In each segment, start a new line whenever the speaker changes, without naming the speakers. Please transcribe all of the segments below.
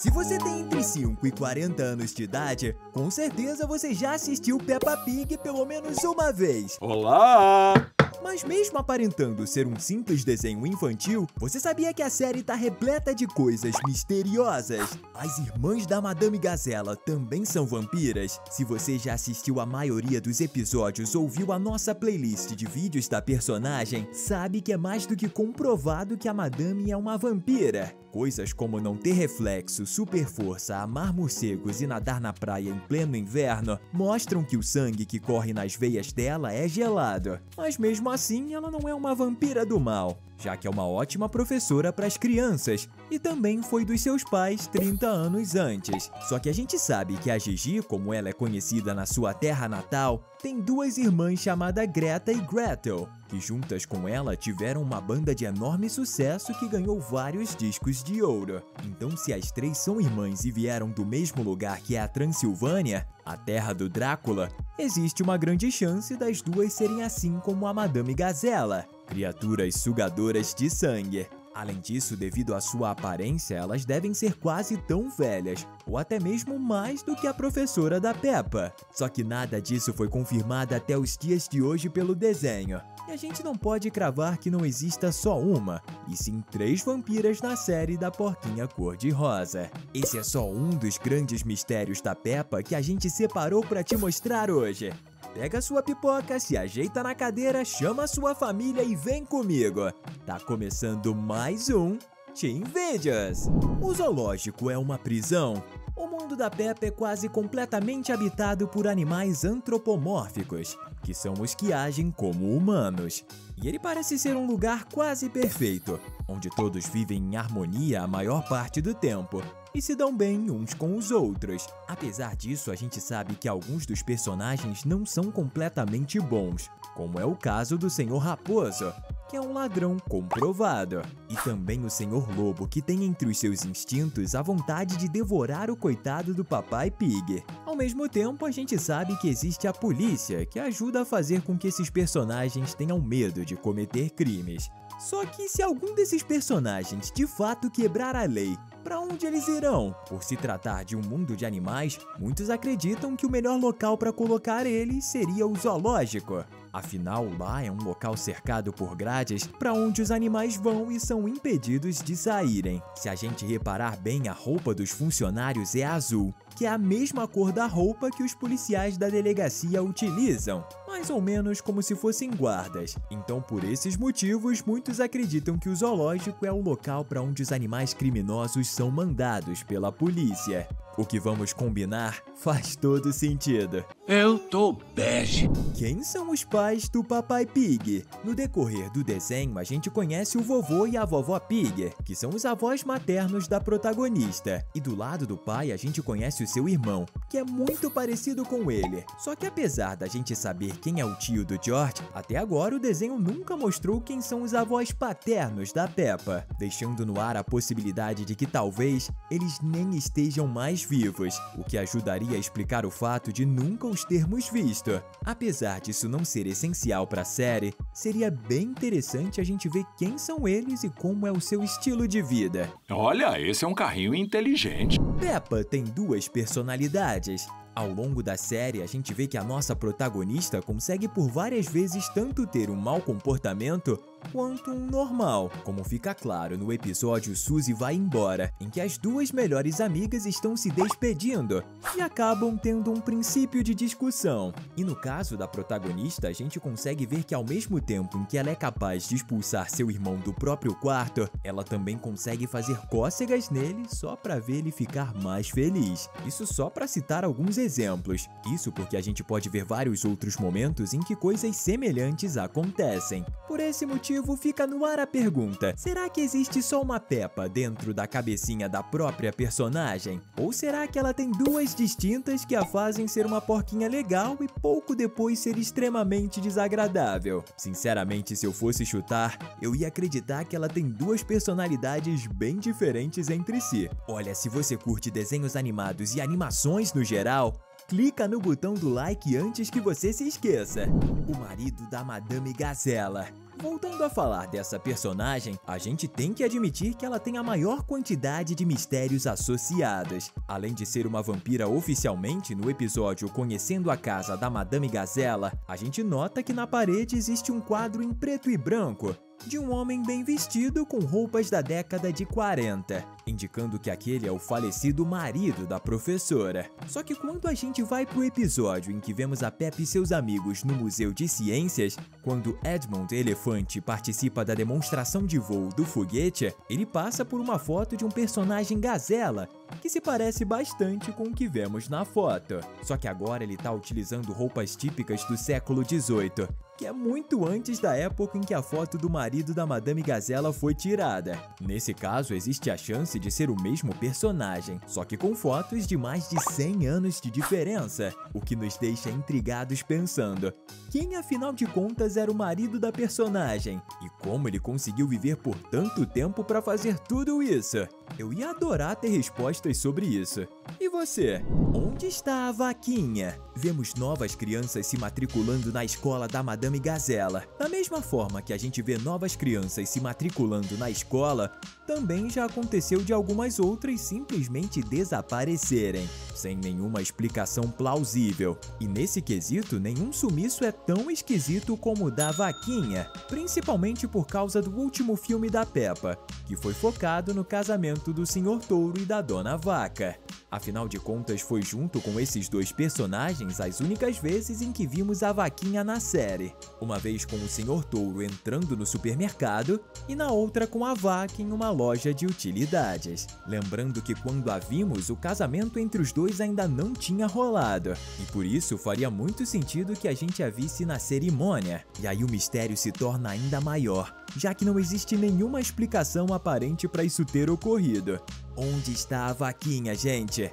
Se você tem entre 5 e 40 anos de idade, com certeza você já assistiu Peppa Pig pelo menos uma vez.
Olá!
Mas mesmo aparentando ser um simples desenho infantil, você sabia que a série tá repleta de coisas misteriosas? As irmãs da Madame Gazella também são vampiras? Se você já assistiu a maioria dos episódios ou viu a nossa playlist de vídeos da personagem, sabe que é mais do que comprovado que a Madame é uma vampira. Coisas como não ter reflexo, super força, amar morcegos e nadar na praia em pleno inverno mostram que o sangue que corre nas veias dela é gelado. Mas mesmo assim, ela não é uma vampira do mal, já que é uma ótima professora para as crianças e também foi dos seus pais 30 anos antes. Só que a gente sabe que a Gigi, como ela é conhecida na sua terra natal, tem duas irmãs chamadas Greta e Gretel, que juntas com ela tiveram uma banda de enorme sucesso que ganhou vários discos de ouro. Então, se as três são irmãs e vieram do mesmo lugar que é a Transilvânia, a terra do Drácula, existe uma grande chance das duas serem assim como a Madame Gazella, criaturas sugadoras de sangue. Além disso, devido à sua aparência, elas devem ser quase tão velhas, ou até mesmo mais do que a professora da Peppa. Só que nada disso foi confirmado até os dias de hoje pelo desenho. E a gente não pode cravar que não exista só uma, e sim 3 vampiras na série da Porquinha Cor-de-Rosa. Esse é só um dos grandes mistérios da Peppa que a gente separou para te mostrar hoje. Pega sua pipoca, se ajeita na cadeira, chama sua família e vem comigo. Tá começando mais um Teen Videos. O zoológico é uma prisão? O mundo da Peppa é quase completamente habitado por animais antropomórficos, que são os que agem como humanos. E ele parece ser um lugar quase perfeito, onde todos vivem em harmonia a maior parte do tempo e se dão bem uns com os outros. Apesar disso, a gente sabe que alguns dos personagens não são completamente bons, como é o caso do Senhor Raposo, que é um ladrão comprovado, e também o Senhor Lobo, que tem entre os seus instintos a vontade de devorar o coitado do Papai Pig. Ao mesmo tempo, a gente sabe que existe a polícia, que ajuda a fazer com que esses personagens tenham medo de cometer crimes. Só que se algum desses personagens de fato quebrar a lei, para onde eles irão? Por se tratar de um mundo de animais, muitos acreditam que o melhor local para colocar eles seria o zoológico. Afinal, lá é um local cercado por grades para onde os animais vão e são impedidos de saírem. Se a gente reparar bem, a roupa dos funcionários é azul, que é a mesma cor da roupa que os policiais da delegacia utilizam, mais ou menos como se fossem guardas. Então, por esses motivos, muitos acreditam que o zoológico é o local para onde os animais criminosos são mandados pela polícia. O que vamos combinar faz todo sentido.
Eu tô bege.
Quem são os pais do Papai Pig? No decorrer do desenho, a gente conhece o vovô e a vovó Pig, que são os avós maternos da protagonista. E do lado do pai, a gente conhece o seu irmão, que é muito parecido com ele. Só que apesar da gente saber quem é o tio do George, até agora o desenho nunca mostrou quem são os avós paternos da Peppa, deixando no ar a possibilidade de que talvez eles nem estejam mais vivos, o que ajudaria a explicar o fato de nunca os termos visto. Apesar disso não ser essencial para a série, seria bem interessante a gente ver quem são eles e como é o seu estilo de vida.
Olha, esse é um carrinho inteligente.
Peppa tem 2 personalidades. Ao longo da série, a gente vê que a nossa protagonista consegue por várias vezes tanto ter um mau comportamento quanto um normal, como fica claro no episódio Suzy Vai Embora, em que as 2 melhores amigas estão se despedindo e acabam tendo um princípio de discussão. E no caso da protagonista, a gente consegue ver que ao mesmo tempo em que ela é capaz de expulsar seu irmão do próprio quarto, ela também consegue fazer cócegas nele só para ver ele ficar mais feliz. Isso só para citar alguns exemplos. Isso porque a gente pode ver vários outros momentos em que coisas semelhantes acontecem. Por esse motivo, fica no ar a pergunta: será que existe só uma Peppa dentro da cabecinha da própria personagem? Ou será que ela tem 2 distintas que a fazem ser uma porquinha legal e pouco depois ser extremamente desagradável? Sinceramente, se eu fosse chutar, eu ia acreditar que ela tem 2 personalidades bem diferentes entre si. Olha, se você curte desenhos animados e animações no geral, clica no botão do like antes que você se esqueça. O marido da Madame Gazella. Voltando a falar dessa personagem, a gente tem que admitir que ela tem a maior quantidade de mistérios associados. Além de ser uma vampira oficialmente no episódio Conhecendo a Casa da Madame Gazela, a gente nota que na parede existe um quadro em preto e branco de um homem bem vestido com roupas da década de 40, indicando que aquele é o falecido marido da professora. Só que quando a gente vai pro episódio em que vemos a Peppa e seus amigos no Museu de Ciências, quando Edmond Elefante participa da demonstração de voo do foguete, ele passa por uma foto de um personagem gazela, que se parece bastante com o que vemos na foto. Só que agora ele tá utilizando roupas típicas do século XVIII, que é muito antes da época em que a foto do marido da Madame Gazela foi tirada. Nesse caso, existe a chance de ser o mesmo personagem, só que com fotos de mais de 100 anos de diferença, o que nos deixa intrigados pensando: quem afinal de contas era o marido da personagem? E como ele conseguiu viver por tanto tempo para fazer tudo isso? Eu ia adorar ter respostas sobre isso. E você? Onde está a vaquinha? Vemos novas crianças se matriculando na escola da Madame Gazela. Da mesma forma que a gente vê novas crianças se matriculando na escola, também já aconteceu de algumas outras simplesmente desaparecerem, sem nenhuma explicação plausível. E nesse quesito, nenhum sumiço é tão esquisito como o da vaquinha, principalmente por causa do último filme da Peppa, que foi focado no casamento do Sr. Touro e da Dona Vaca. Afinal de contas, foi junto com esses dois personagens as únicas vezes em que vimos a vaquinha na série. Uma vez com o Sr. Touro entrando no supermercado e na outra com a vaca em uma loja de utilidades. Lembrando que quando a vimos, o casamento entre os dois ainda não tinha rolado. E por isso faria muito sentido que a gente a visse na cerimônia. E aí o mistério se torna ainda maior, já que não existe nenhuma explicação aparente para isso ter ocorrido. Onde está a vaquinha, gente?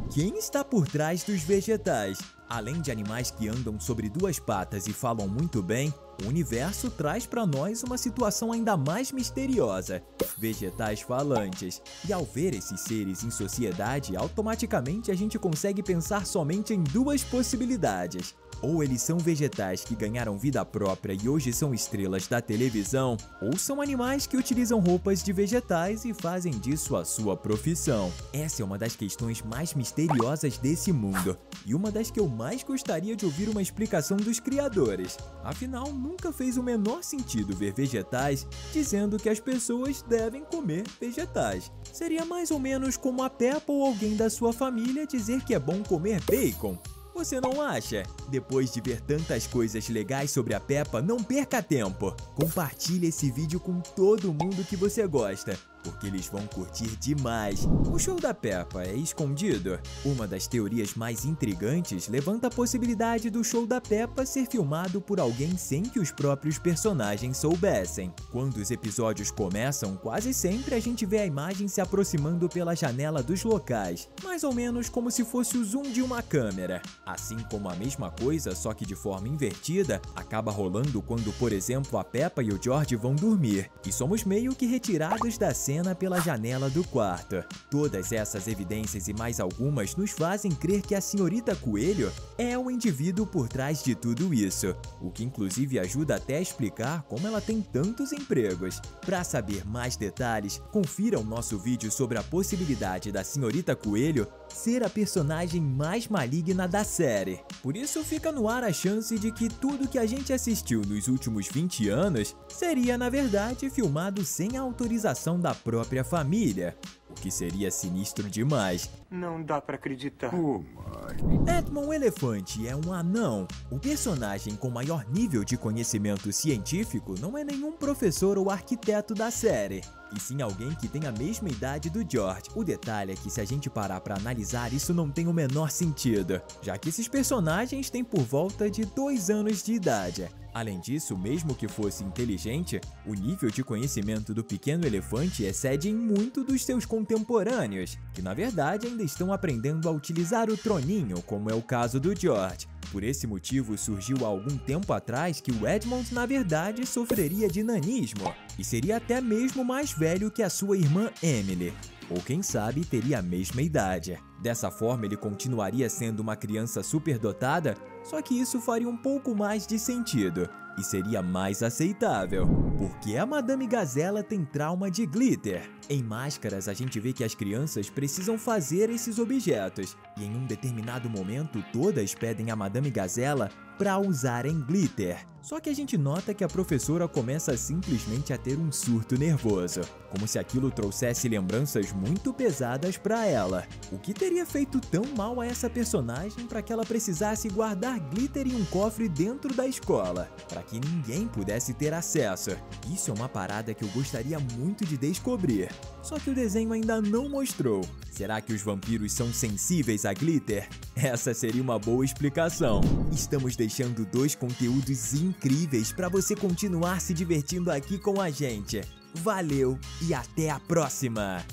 Quem está por trás dos vegetais? Além de animais que andam sobre duas patas e falam muito bem, o universo traz para nós uma situação ainda mais misteriosa: vegetais falantes. E ao ver esses seres em sociedade, automaticamente a gente consegue pensar somente em duas possibilidades. Ou eles são vegetais que ganharam vida própria e hoje são estrelas da televisão, ou são animais que utilizam roupas de vegetais e fazem disso a sua profissão. Essa é uma das questões mais misteriosas desse mundo, e uma das que eu mais gostaria de ouvir uma explicação dos criadores. Afinal, nunca fez o menor sentido ver vegetais dizendo que as pessoas devem comer vegetais. Seria mais ou menos como a Peppa ou alguém da sua família dizer que é bom comer bacon. Você não acha? Depois de ver tantas coisas legais sobre a Peppa, não perca tempo! Compartilhe esse vídeo com todo mundo que você gosta, porque eles vão curtir demais. O show da Peppa é escondido? Uma das teorias mais intrigantes levanta a possibilidade do show da Peppa ser filmado por alguém sem que os próprios personagens soubessem. Quando os episódios começam, quase sempre a gente vê a imagem se aproximando pela janela dos locais, mais ou menos como se fosse o zoom de uma câmera. Assim como a mesma coisa, só que de forma invertida, acaba rolando quando, por exemplo, a Peppa e o George vão dormir, e somos meio que retirados da cena pela janela do quarto. Todas essas evidências e mais algumas nos fazem crer que a senhorita Coelho é o indivíduo por trás de tudo isso, o que inclusive ajuda até a explicar como ela tem tantos empregos. Para saber mais detalhes, confira o nosso vídeo sobre a possibilidade da senhorita Coelho ser a personagem mais maligna da série. Por isso fica no ar a chance de que tudo que a gente assistiu nos últimos 20 anos seria, na verdade, filmado sem a autorização da própria família, o que seria sinistro demais.
Não dá pra acreditar.
Edmond Elefante é um anão. O personagem com maior nível de conhecimento científico não é nenhum professor ou arquiteto da série, e sim alguém que tem a mesma idade do George. O detalhe é que se a gente parar para analisar, isso não tem o menor sentido, já que esses personagens têm por volta de 2 anos de idade. Além disso, mesmo que fosse inteligente, o nível de conhecimento do pequeno elefante excede em muito dos seus contemporâneos, que na verdade ainda estão aprendendo a utilizar o troninho, como é o caso do George. Por esse motivo, surgiu há algum tempo atrás que o Edmond, na verdade, sofreria de nanismo, e seria até mesmo mais velho que a sua irmã Emily. Ou quem sabe, teria a mesma idade. Dessa forma, ele continuaria sendo uma criança superdotada, só que isso faria um pouco mais de sentido, e seria mais aceitável, porque a Madame Gazela tem trauma de glitter. Em Máscaras, a gente vê que as crianças precisam fazer esses objetos, e em um determinado momento todas pedem a Madame Gazela para usarem glitter. Só que a gente nota que a professora começa simplesmente a ter um surto nervoso, como se aquilo trouxesse lembranças muito pesadas para ela. O que teria feito tão mal a essa personagem para que ela precisasse guardar glitter em um cofre dentro da escola, para que ninguém pudesse ter acesso? Isso é uma parada que eu gostaria muito de descobrir. Só que o desenho ainda não mostrou. Será que os vampiros são sensíveis a glitter? Essa seria uma boa explicação. Estamos deixando 2 conteúdos incríveis para você continuar se divertindo aqui com a gente. Valeu e até a próxima!